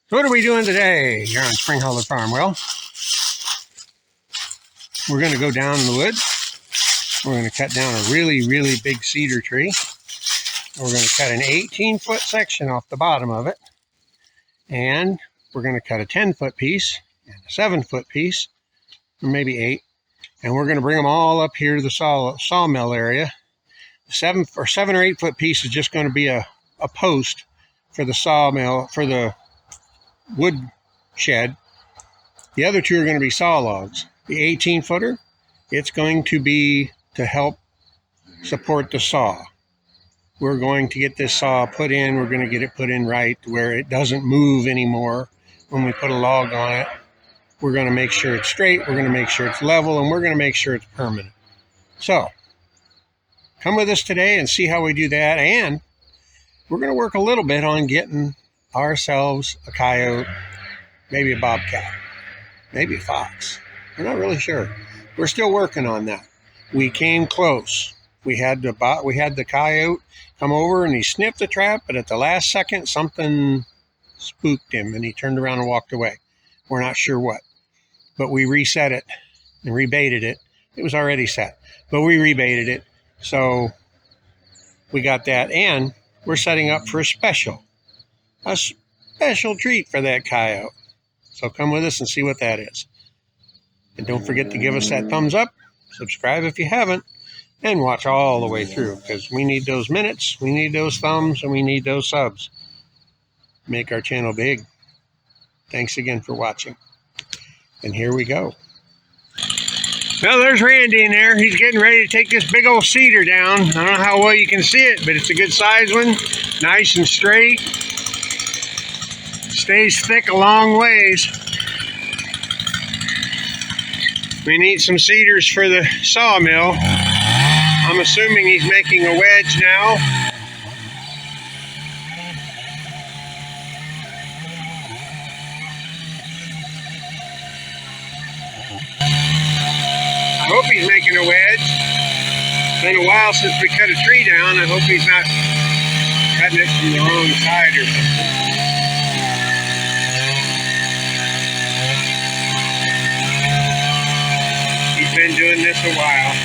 So what are we doing today here on Spring Hollow Farm? Well, we're going to go down in the woods. We're going to cut down a really, really big cedar tree. We're going to cut an 18-foot section off the bottom of it. And we're going to cut a 10-foot piece and a 7-foot piece, or maybe 8. And we're going to bring them all up here to the sawmill area. The 7 or 8-foot piece is just going to be a post for the sawmill, for the wood shed. The other two are going to be saw logs. The 18-footer, it's going to be to help support the saw. We're going to get this saw put in. We're going to get it put in right where it doesn't move anymore when we put a log on it. We're going to make sure it's straight. We're going to make sure it's level, and we're going to make sure it's permanent. So come with us today and see how we do that. And we're going to work a little bit on getting ourselves a coyote, maybe a bobcat, maybe a fox. We're not really sure. We're still working on that. We came close. We had the coyote come over and he sniffed the trap, but at the last second something spooked him and he turned around and walked away. We're not sure what, but we reset it and rebaited it. It was already set, but we rebaited it, so we got that, and we're setting up for a special treat for that coyote. So come with us and see what that is. And don't forget to give us that thumbs up, subscribe if you haven't, and watch all the way through, because we need those minutes, we need those thumbs, and we need those subs. Make our channel big. Thanks again for watching. And here we go. Well, there's Randy in there. He's getting ready to take this big old cedar down. I don't know how well you can see it, but it's a good size one. Nice and straight. Stays thick a long ways. We need some cedars for the sawmill. I'm assuming he's making a wedge now. I hope he's making a wedge. It's been a while since we cut a tree down. I hope he's not cutting it from the wrong side or something. He's been doing this a while.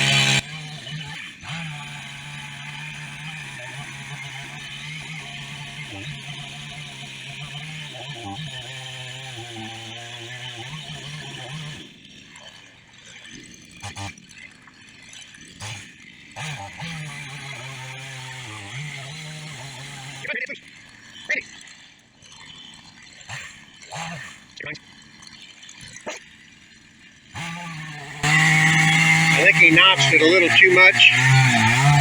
I think he notched it a little too much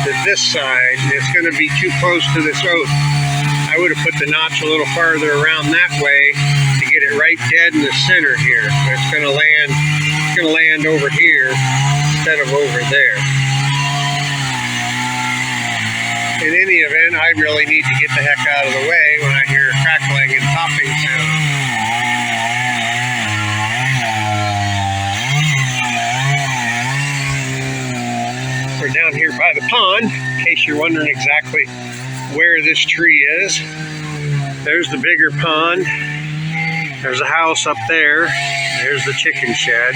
to this side. It's going to be too close to this oak. I would have put the notch a little farther around that way to get it right dead in the center here. But it's going to land over here instead of over there. In any event, I really need to get the heck out of the way when I hear a crackling and popping sound. We're down here by the pond, in case you're wondering exactly where this tree is. There's the bigger pond. There's a house up there. There's the chicken shed.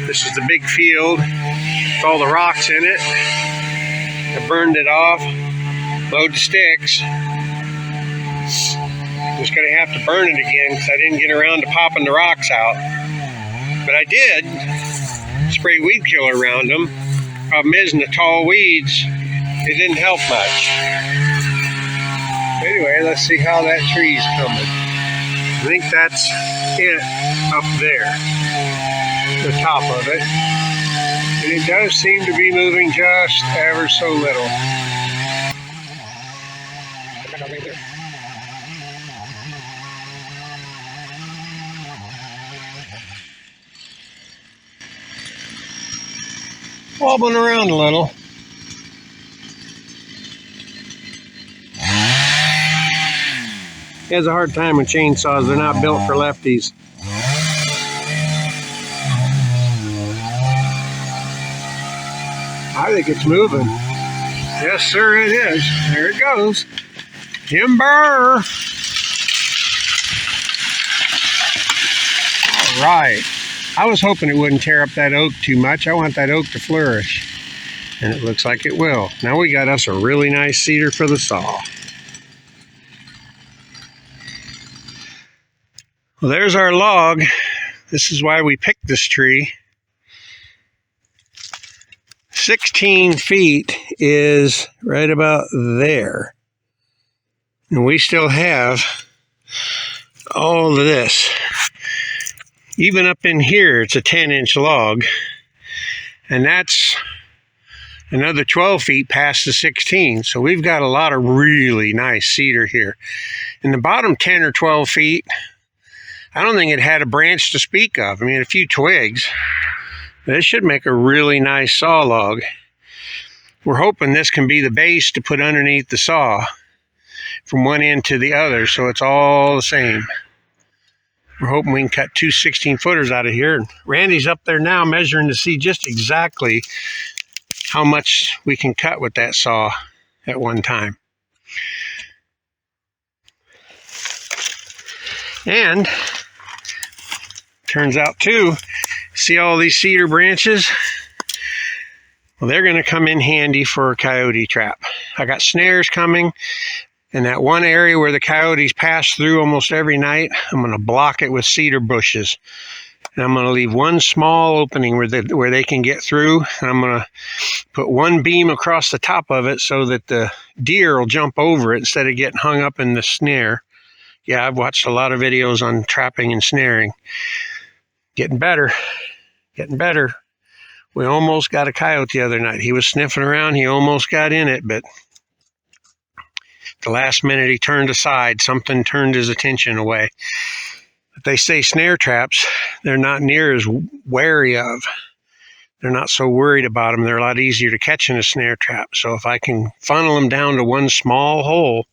This is the big field with all the rocks in it. I burned it off, load the sticks. Just gonna have to burn it again because I didn't get around to popping the rocks out. But I did spray weed killer around them. Problem is, in the tall weeds, it didn't help much. Anyway, let's see how that tree's coming. I think that's it up there, the top of it. And it does seem to be moving just ever so little. Wobbling around a little. He has a hard time with chainsaws. They're not built for lefties. I think it's moving. Yes, sir, it is. There it goes. Timber! right. I was hoping it wouldn't tear up that oak too much. I want that oak to flourish. And it looks like it will. Now we got us a really nice cedar for the saw. Well, there's our log. This is why we picked this tree. 16 feet is right about there. And we still have all of this. Even up in here, it's a 10-inch log. And that's another 12 feet past the 16. So we've got a lot of really nice cedar here. In the bottom 10 or 12 feet, I don't think it had a branch to speak of. I mean, a few twigs. But it should make a really nice saw log. We're hoping this can be the base to put underneath the saw from one end to the other, so it's all the same. We're hoping we can cut two 16-footers out of here. And Randy's up there now measuring to see just exactly how much we can cut with that saw at one time. And turns out too, see all these cedar branches? Well, they're going to come in handy for a coyote trap. I got snares coming. In that one area where the coyotes pass through almost every night, I'm going to block it with cedar bushes. And I'm going to leave one small opening where they can get through. And I'm going to put one beam across the top of it so that the deer will jump over it instead of getting hung up in the snare. Yeah, I've watched a lot of videos on trapping and snaring. Getting better. Getting better. We almost got a coyote the other night. He was sniffing around. He almost got in it, but the last minute he turned aside. Something turned his attention away. But they say snare traps, they're not near as wary of. They're not so worried about them. They're a lot easier to catch in a snare trap. So if I can funnel them down to one small hole,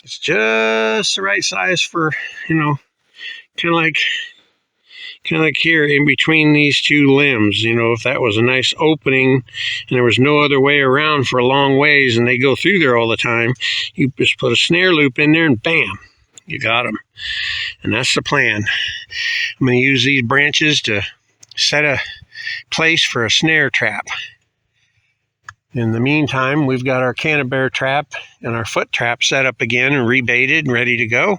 it's just the right size for, kind of like here in between these two limbs. If that was a nice opening and there was no other way around for a long ways and they go through there all the time, you just put a snare loop in there and bam, you got them. And that's the plan. I'm going to use these branches to set a place for a snare trap. In the meantime, we've got our canterbury trap and our foot trap set up again and rebaited and ready to go.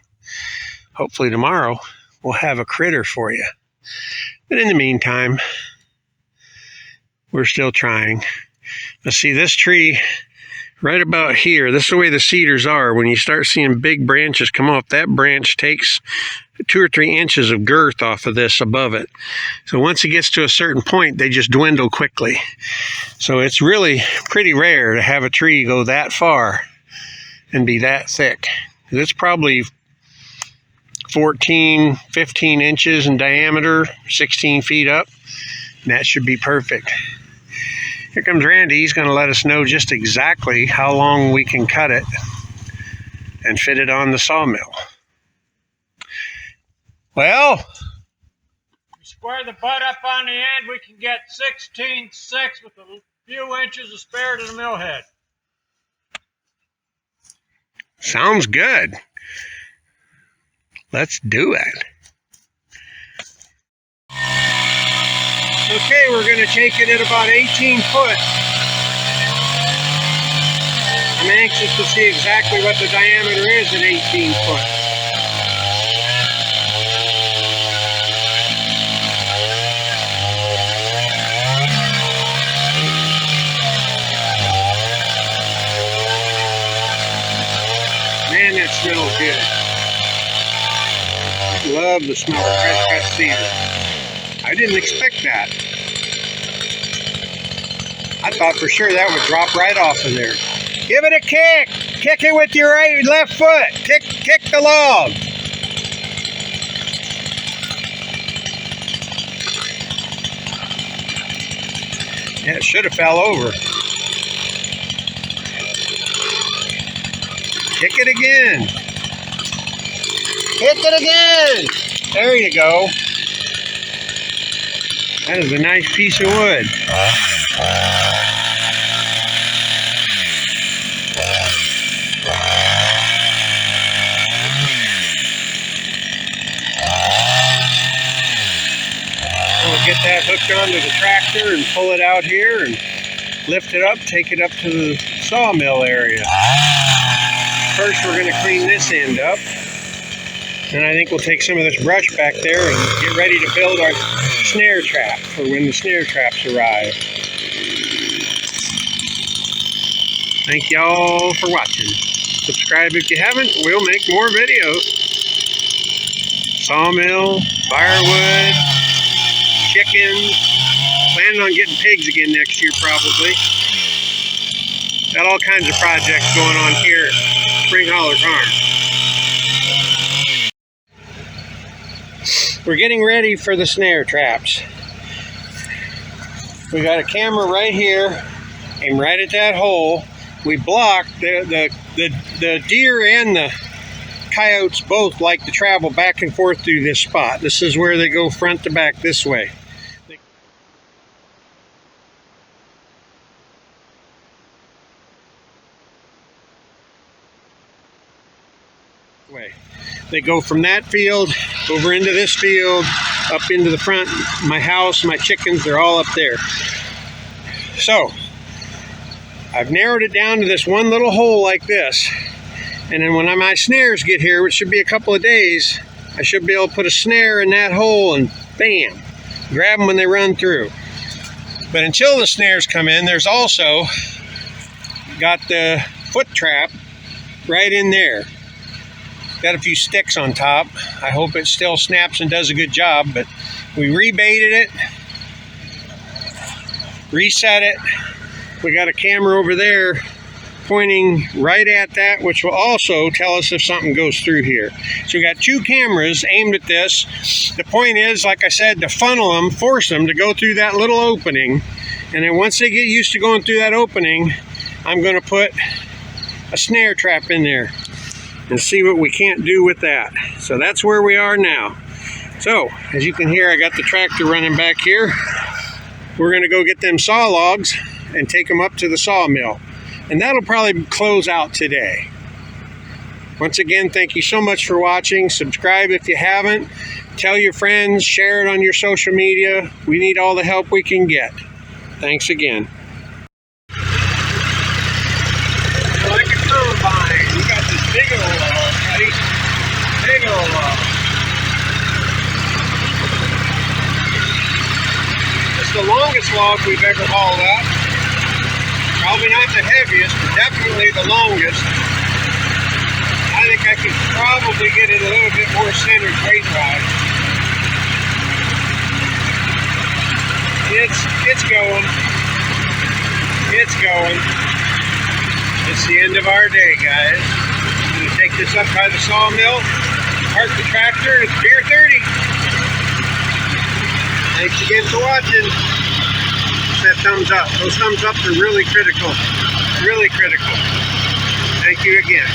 Hopefully tomorrow we'll have a critter for you. But in the meantime, we're still trying. Let's see, this tree right about here, this is the way the cedars are. When you start seeing big branches come off, that branch takes 2 or 3 inches of girth off of this above it. So once it gets to a certain point, they just dwindle quickly. So it's really pretty rare to have a tree go that far and be that thick. It's probably 14, 15 inches in diameter, 16 feet up, and that should be perfect. Here comes Randy. He's going to let us know just exactly how long we can cut it and fit it on the sawmill. Well, we square the butt up on the end, we can get 16/6 with a few inches of spare to the mill head. Sounds good. Let's do it. Okay, we're going to take it at about 18 foot. I'm anxious to see exactly what the diameter is at 18 foot. Man, that smells good. Love the smell of fresh cut cedar. I didn't expect that. I thought for sure that would drop right off of there. Give it a kick. Kick it with your left foot. Kick the log. Yeah, it should have fell over. Kick it again. Kick it again. There you go. That is a nice piece of wood. hooked onto the tractor and pull it out here and lift it up, take it up to the sawmill area. First, we're going to clean this end up. And I think we'll take some of this brush back there and get ready to build our snare trap for when the snare traps arrive. Thank y'all for watching. Subscribe if you haven't. We'll make more videos. Sawmill, firewood, chickens. Planning on getting pigs again next year probably. Got all kinds of projects going on here at Spring Holler Farm. We're getting ready for the snare traps. We got a camera right here, aimed right at that hole. We blocked the deer and the coyotes both like to travel back and forth through this spot. This is where they go front to back this way. They go from that field over into this field, up into the front. My house, my chickens, they're all up there. So I've narrowed it down to this one little hole like this. And then when my snares get here, which should be a couple of days, I should be able to put a snare in that hole and bam, grab them when they run through. But until the snares come in, there's also got the foot trap right in there. Got a few sticks on top. I hope it still snaps and does a good job, but we rebaited it, reset it. We got a camera over there pointing right at that, which will also tell us if something goes through here. So we got two cameras aimed at this. The point is, like I said, to funnel them, force them to go through that little opening. And then once they get used to going through that opening, I'm going to put a snare trap in there and see what we can't do with that. So that's where we are now. So as you can hear, I got the tractor running back here. We're going to go get them saw logs and take them up to the sawmill, and that'll probably close out today. Once again, thank you so much for watching. Subscribe if you haven't. Tell your friends, share it on your social media. We need all the help we can get. Thanks again. Like a turbine, we got this big old log, buddy. Big old log. It's the longest log we've ever hauled up. Probably not the heaviest, but definitely the longest. I think I could probably get it a little bit more centered weight-wise. It's going. It's going. It's the end of our day, guys. I'm going to take this up by the sawmill, park the tractor, it's beer 30. Thanks again for watching. That thumbs up. Those thumbs ups are really critical. Really critical. Thank you again.